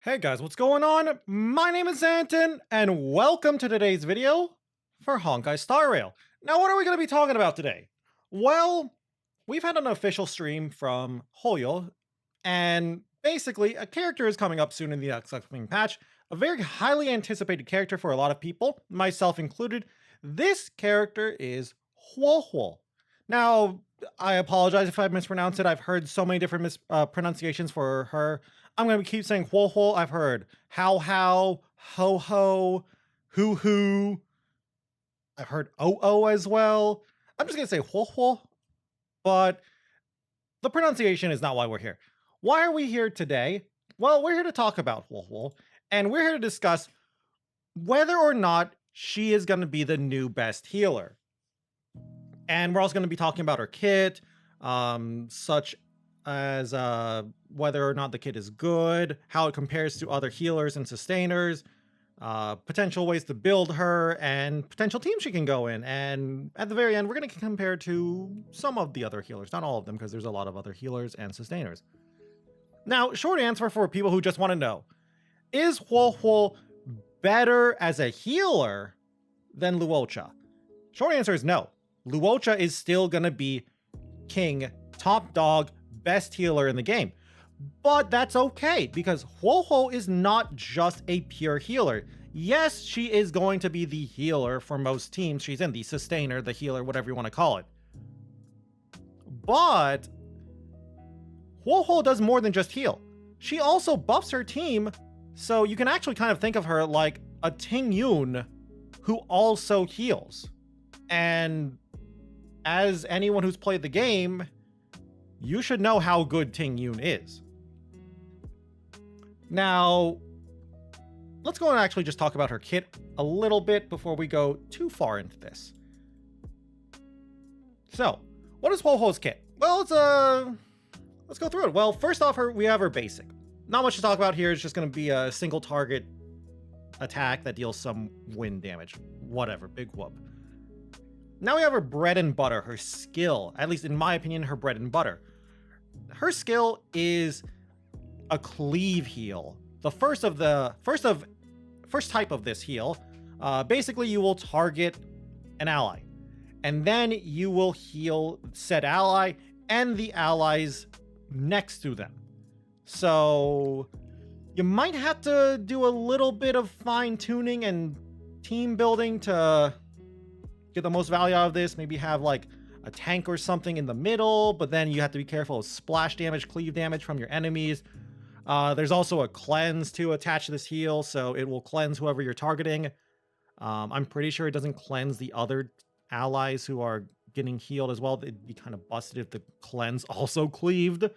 Hey guys, what's going on? My name is Anton, and welcome to today's video for Honkai Star Rail. Now, what are we going to be talking about today? Well, we've had an official stream from HoYo, and basically, a character is coming up soon in the upcoming patch. A very highly anticipated character for a lot of people, myself included. This character is Huohuo. Now, I apologize if I mispronounce it. I've heard so many different pronunciations for her. I'm going to keep saying Huohuo. I've heard how, ho ho, hoo. I've heard o as well. I'm just going to say Huohuo, but the pronunciation is not why we're here. Why are we here today? Well, we're here to talk about Huohuo, and we're here to discuss whether or not she is going to be the new best healer. And we're also going to be talking about her kit, such as whether or not the kit is good, how it compares to other healers and sustainers, potential ways to build her, and potential teams she can go in. And at the very end, we're going to compare to some of the other healers, not all of them, because there's a lot of other healers and sustainers. Now, short answer for people who just want to know, is Huohuo better as a healer than Luocha? Short answer is no. Luocha is still going to be king, top dog, best healer in the game. But that's okay, because Huohuo is not just a pure healer. Yes, she is going to be the healer for most teams she's in, the sustainer, the healer, whatever you want to call it. But Huohuo does more than just heal. She also buffs her team, so you can actually kind of think of her like a Ting Yun who also heals. And as anyone who's played the game, you should know how good Ting Yun is. Now, let's go and actually just talk about her kit a little bit before we go too far into this. So, what is Huohuo's kit? Well, let's go through it. Well, first off, we have her basic. Not much to talk about here. It's just going to be a single target attack that deals some wind damage. Whatever, big whoop. Now we have her bread and butter, her skill. At least in my opinion, her bread and butter. Her skill is a cleave heal. The first type of this heal. Basically, you will target an ally, and then you will heal said ally and the allies next to them. So you might have to do a little bit of fine tuning and team building to get the most value out of this. Maybe have like a tank or something in the middle, but then you have to be careful of splash damage, cleave damage from your enemies. There's also a cleanse to attach to this heal, so it will cleanse whoever you're targeting. I'm pretty sure it doesn't cleanse the other allies who are getting healed as well. It'd be kind of busted if the cleanse also cleaved.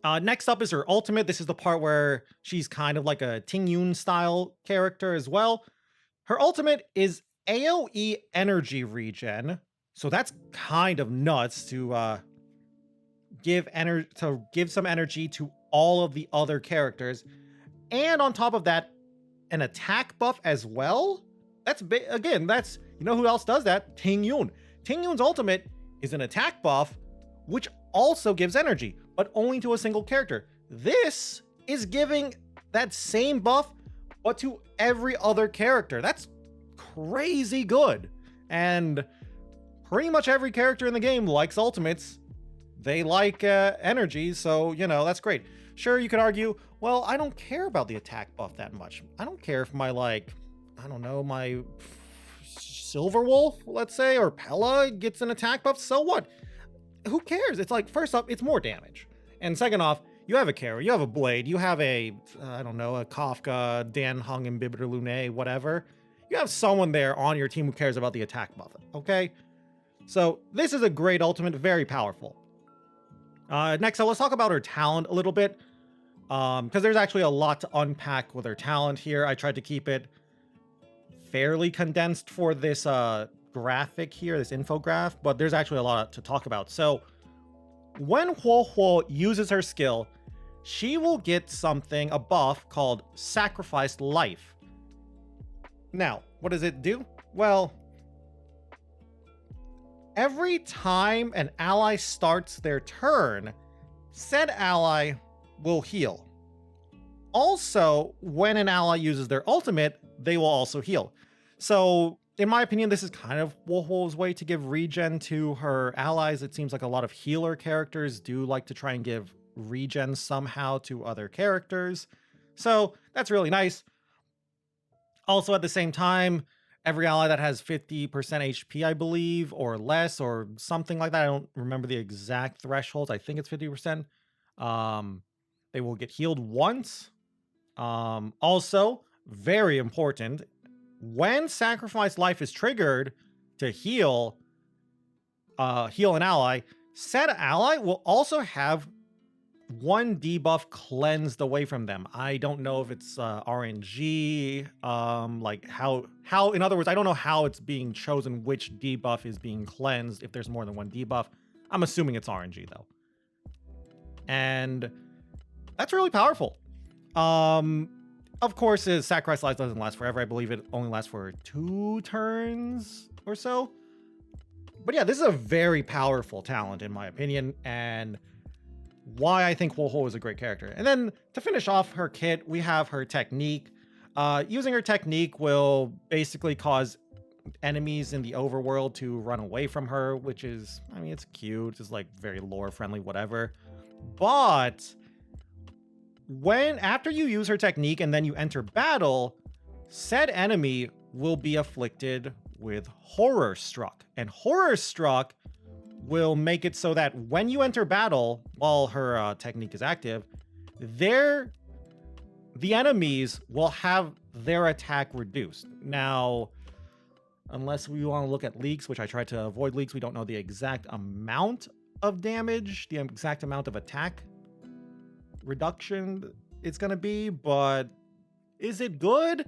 Next up is her ultimate. This is the part where she's kind of like a Ting Yun style character as well. Her ultimate is AoE energy regen, so that's kind of nuts to give some energy to all of the other characters, and on top of that, an attack buff as well. That's again, that's, you know who else does that? Ting Yun. Ting Yun's ultimate is an attack buff, which also gives energy, but only to a single character. This is giving that same buff, but to every other character. That's crazy good. And pretty much every character in the game likes ultimates. They like energy, so, you know, that's great. Sure, you could argue, well, I don't care about the attack buff that much. I don't care if my, like, I don't know, my Silver Wolf, let's say, or Pella gets an attack buff, so what? Who cares? It's like, first off, it's more damage. And second off, you have a carry, you have a blade, you have a, I don't know, a Kafka, Dan Hung, Imbibitor Lune, whatever. You have someone there on your team who cares about the attack buff, okay? So this is a great ultimate, very powerful. Next up, let's talk about her talent a little bit, because there's actually a lot to unpack with her talent here. I tried to keep it fairly condensed for this graphic here, this infograph, but there's actually a lot to talk about. So when Huohuo uses her skill, she will get something, a buff called Sacrificed Life. Now, what does it do? Well, every time an ally starts their turn, said ally will heal. Also, when an ally uses their ultimate, they will also heal. So, in my opinion, this is kind of Huohuo's way to give regen to her allies. It seems like a lot of healer characters do like to try and give regen somehow to other characters. So, that's really nice. Also, at the same time, every ally that has 50% HP, I believe, or less, or something like that, I don't remember the exact thresholds. I think it's 50%. They will get healed once. Also, very important, when sacrifice life is triggered to heal an ally, said ally will also have one debuff cleansed away from them. I don't know if it's RNG, like how in other words, I don't know how it's being chosen which debuff is being cleansed if there's more than one debuff. I'm assuming it's RNG though. And that's really powerful. Of course, his sacrifice life doesn't last forever. I believe it only lasts for 2 turns or so. But yeah, this is a very powerful talent in my opinion, and why I think Huohuo is a great character. And then to finish off her kit, we have her technique. Using her technique will basically cause enemies in the overworld to run away from her, which is, I mean, it's cute. It's like very lore friendly, whatever. But after you use her technique and then you enter battle, said enemy will be afflicted with horror struck. And horror struck will make it so that when you enter battle, while her technique is active, the enemies will have their attack reduced. Now, unless we want to look at leaks, which I tried to avoid leaks, we don't know the exact amount of damage, the exact amount of attack reduction it's going to be, but is it good?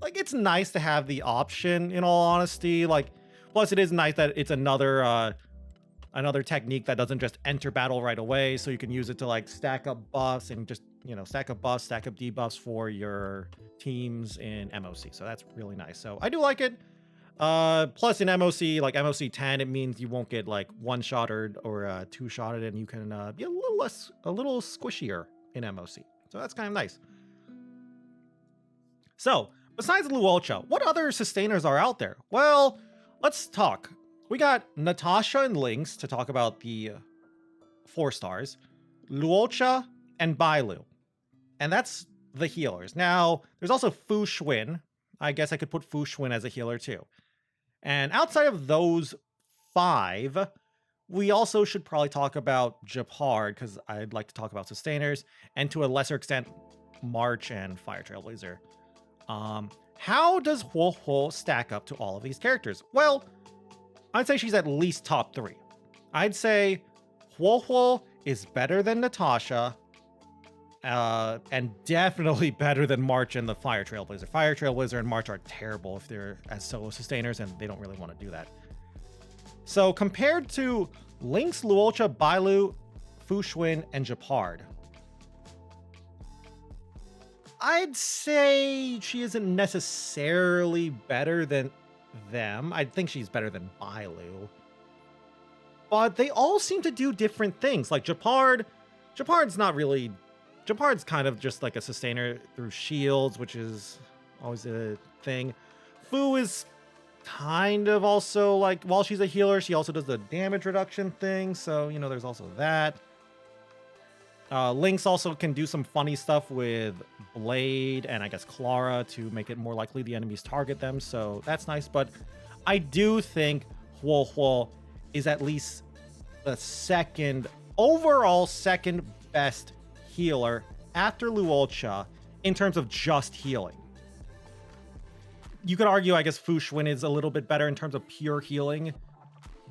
Like, it's nice to have the option, in all honesty. Like, plus it is nice that it's another technique that doesn't just enter battle right away, so you can use it to like stack up buffs and just, you know, stack up buffs, stack up debuffs for your teams in MOC. So that's really nice. So I do like it. Plus in MOC, like MOC 10, it means you won't get like one-shotted or two-shotted, and you can be a little squishier in MOC. So that's kind of nice. So, besides Luocha, what other sustainers are out there? Well, let's talk. We got Natasha and Lynx to talk about the 4 stars, Luocha and Bailu. And that's the healers. Now, there's also Fu Xuan. I guess I could put Fu Xuan as a healer too. And outside of those 5, we also should probably talk about Japard, because I'd like to talk about sustainers, and to a lesser extent, March and Fire Trailblazer. How does Huohuo stack up to all of these characters? Well, I'd say she's at least top 3. I'd say Huohuo is better than Natasha, and definitely better than March and the Fire Trailblazer. Fire Trailblazer and March are terrible if they're as solo sustainers, and they don't really want to do that. So compared to Lynx, Luocha, Bailu, Fu Xuan, and Japard, I'd say she isn't necessarily better than them. I think she's better than Bailu. But they all seem to do different things. Like Japard's kind of just like a sustainer through shields, which is always a thing. Fu is kind of also like, while she's a healer, she also does the damage reduction thing. So, you know, there's also that. Lynx also can do some funny stuff with Blade and I guess Clara to make it more likely the enemies target them. So that's nice. But I do think Huohuo is at least the overall second best healer after Luocha in terms of just healing. You could argue, I guess, Fu Xuan is a little bit better in terms of pure healing.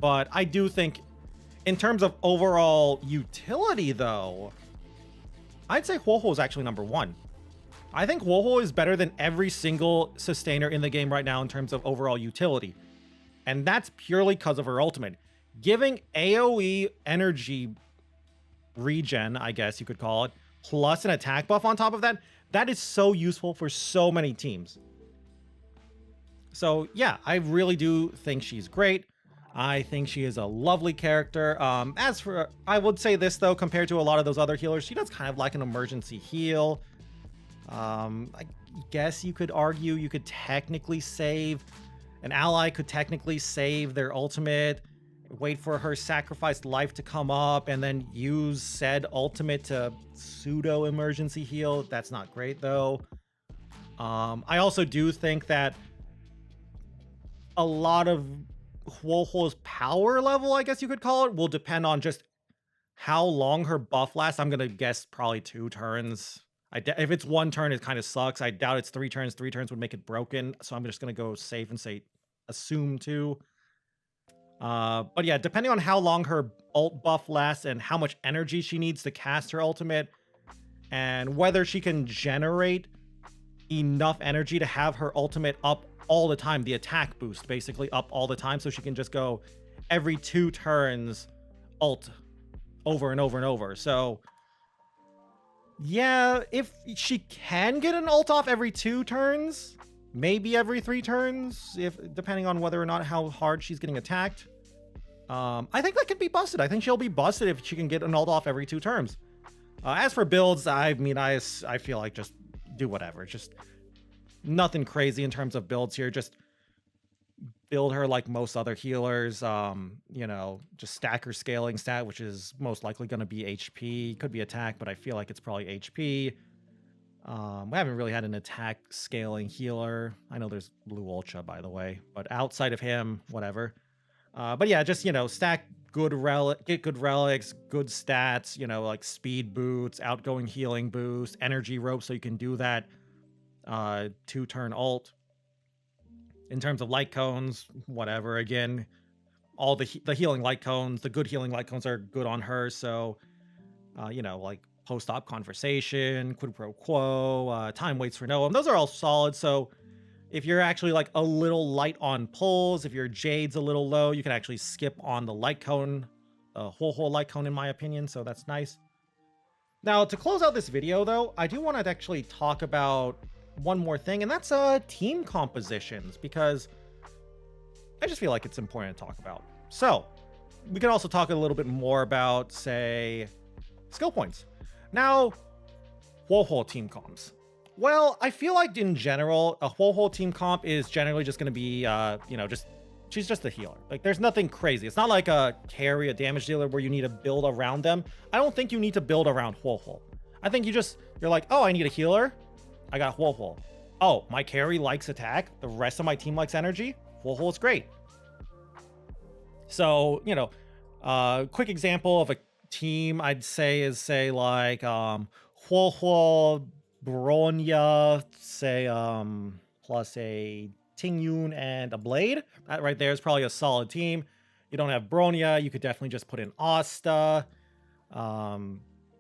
But I do think in terms of overall utility, though, I'd say Huohuo is actually number 1. I think Huohuo is better than every single sustainer in the game right now in terms of overall utility. And that's purely because of her ultimate. Giving AoE energy regen, I guess you could call it, plus an attack buff on top of that, that is so useful for so many teams. So yeah, I really do think she's great. I think she is a lovely character. As for, I would say this though, compared to a lot of those other healers, she does kind of like an emergency heal. I guess you could argue you could technically save, an ally could technically save their ultimate, wait for her sacrificed life to come up, and then use said ultimate to pseudo emergency heal. That's not great though. I also do think that a lot of Huohuo's power level, I guess you could call it, will depend on just how long her buff lasts. I'm gonna guess probably 2 turns. If it's 1 turn, it kind of sucks. I doubt it's 3 turns. 3 turns would make it broken. So I'm just gonna go safe and say assume 2. But yeah, depending on how long her ult buff lasts and how much energy she needs to cast her ultimate, and whether she can generate enough energy to have her ultimate up all the time, the attack boost basically up all the time, so she can just go every 2 turns ult over and over and over. So yeah, if she can get an ult off every 2 turns, maybe every 3 turns, if depending on whether or not how hard she's getting attacked, I think that could be busted. I think she'll be busted if she can get an ult off every 2 turns. As for builds, I mean, I feel like just do whatever. Just nothing crazy in terms of builds here. Just build her like most other healers. You know, just stack her scaling stat, which is most likely going to be HP. Could be attack, but I feel like it's probably HP. We haven't really had an attack scaling healer. I know there's Luocha, by the way, but outside of him, whatever. But yeah, just, you know, stack good get good relics, good stats, you know, like speed boots, outgoing healing boost, energy rope, so you can do that 2-turn ult. In terms of light cones, whatever, again, all the healing light cones, the good healing light cones are good on her, so you know, like post-op conversation, quid pro quo, time waits for no one, those are all solid. So if you're actually like a little light on pulls, if your Jade's a little low, you can actually skip on the light cone, Huohuo light cone in my opinion, so that's nice. Now, to close out this video though, I do want to actually talk about one more thing, and that's team compositions, because I just feel like it's important to talk about. So we can also talk a little bit more about, say, skill points. Now, Huohuo team comps. Well, I feel like in general, a Huohuo team comp is generally just going to be, you know, she's just a healer. Like, there's nothing crazy. It's not like a carry, a damage dealer where you need to build around them. I don't think you need to build around Huohuo. I think you're like, oh, I need a healer. I got Huohuo. Oh, my carry likes attack. The rest of my team likes energy. Huohuo is great. So, you know, quick example of a team I'd say is, say, like, Huohuo, Bronya, say, plus a Tingyun and a Blade. That right there is probably a solid team. You don't have Bronya, you could definitely just put in Asta.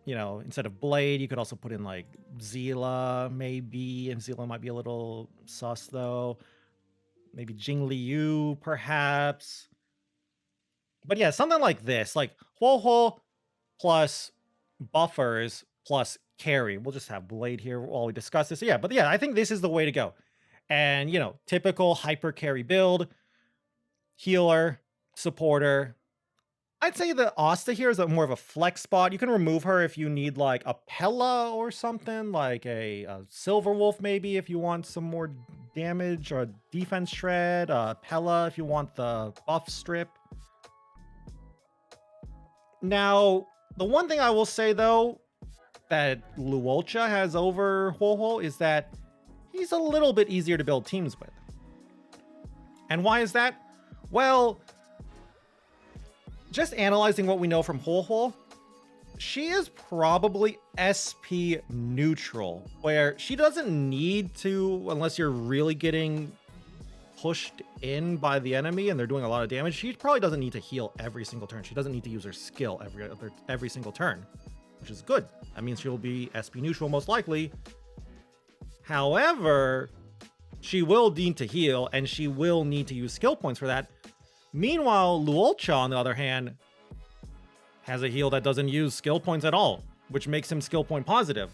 You know, instead of Blade, you could also put in like Zila, maybe. And Zila might be a little sus though. Maybe Jingliu, perhaps. But yeah, something like this, like Huohuo plus buffers plus carry. We'll just have Blade here while we discuss this. Yeah, but yeah, I think this is the way to go. And, you know, typical hyper carry build, healer, supporter. I'd say the Asta here is more of a flex spot. You can remove her if you need like a Pella or something, like a Silver Wolf maybe if you want some more damage, or a defense shred, Pella if you want the buff strip. Now, the one thing I will say though that Luocha has over Huohuo is that he's a little bit easier to build teams with. And why is that? Well, just analyzing what we know from Huohuo, she is probably SP neutral, where she doesn't need to, unless you're really getting pushed in by the enemy and they're doing a lot of damage, she probably doesn't need to heal every single turn. She doesn't need to use her skill every single turn, which is good. That means she'll be SP neutral most likely. However, she will need to heal and she will need to use skill points for that. Meanwhile, Luocha, on the other hand, has a heal that doesn't use skill points at all, which makes him skill point positive.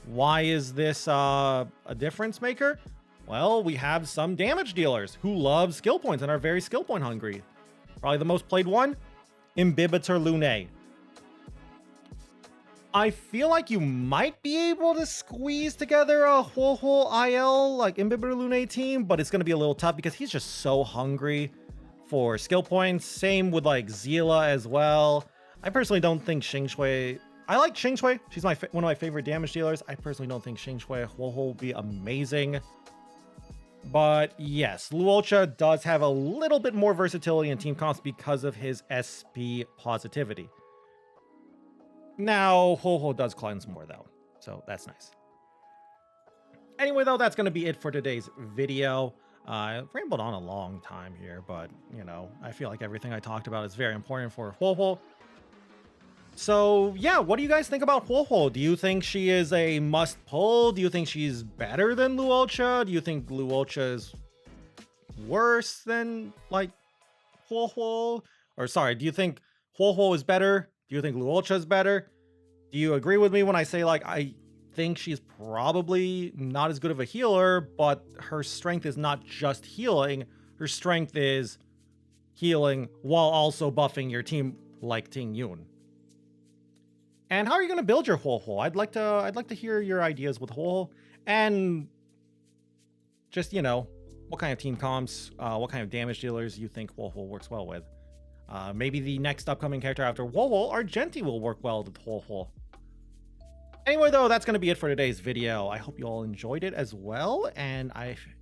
Why is this a difference maker? Well, we have some damage dealers who love skill points and are very skill point hungry. Probably the most played one, Imbibitor Lunae. I feel like you might be able to squeeze together a Huohuo IL, like Imbibitor Lunae team, but it's going to be a little tough because he's just so hungry for skill points. Same with like Zila as well. I personally don't think Xingshui... I like Xingshui. She's one of my favorite damage dealers. I personally don't think Xingshui Huohuo will be amazing. But yes, Luocha does have a little bit more versatility in team comps because of his SP positivity. Now, Huohuo does cleanse more though, so that's nice. Anyway, though, that's going to be it for today's video. I rambled on a long time here, but, you know, I feel like everything I talked about is very important for Huohuo. So, yeah, what do you guys think about Huohuo? Do you think she is a must-pull? Do you think she's better than Luocha? Do you think Luocha is worse than, like, Huohuo? Or, sorry, do you think Huohuo is better? Do you think Luocha is better? Do you agree with me when I say, like, I think she's probably not as good of a healer, but her strength is not just healing. Her strength is healing while also buffing your team like Ting Yun. And how are you going to build your Huohuo? I'd like to hear your ideas with Huohuo, and just, you know, what kind of team comps, what kind of damage dealers you think Huohuo works well with. Maybe the next upcoming character after Huohuo, Argenti, will work well with Huohuo. Anyway, though, that's going to be it for today's video. I hope you all enjoyed it as well. And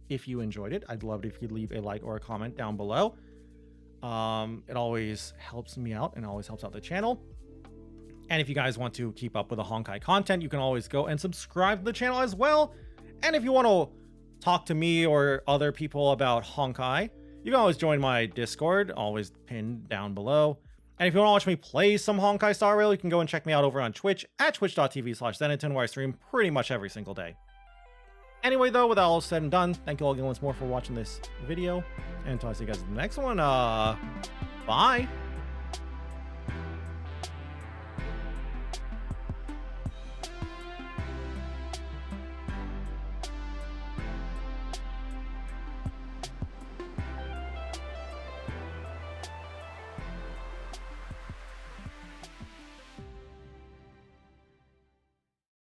if you enjoyed it, I'd love it if you'd leave a like or a comment down below. It always helps me out and always helps out the channel. And if you guys want to keep up with the Honkai content, you can always go and subscribe to the channel as well. And if you want to talk to me or other people about Honkai, you can always join my Discord, always pinned down below. And if you want to watch me play some Honkai Star Rail, you can go and check me out over on Twitch at twitch.tv/Zenington, where I stream pretty much every single day. Anyway, though, with that all said and done, thank you all again once more for watching this video. And until I see you guys in the next one, bye!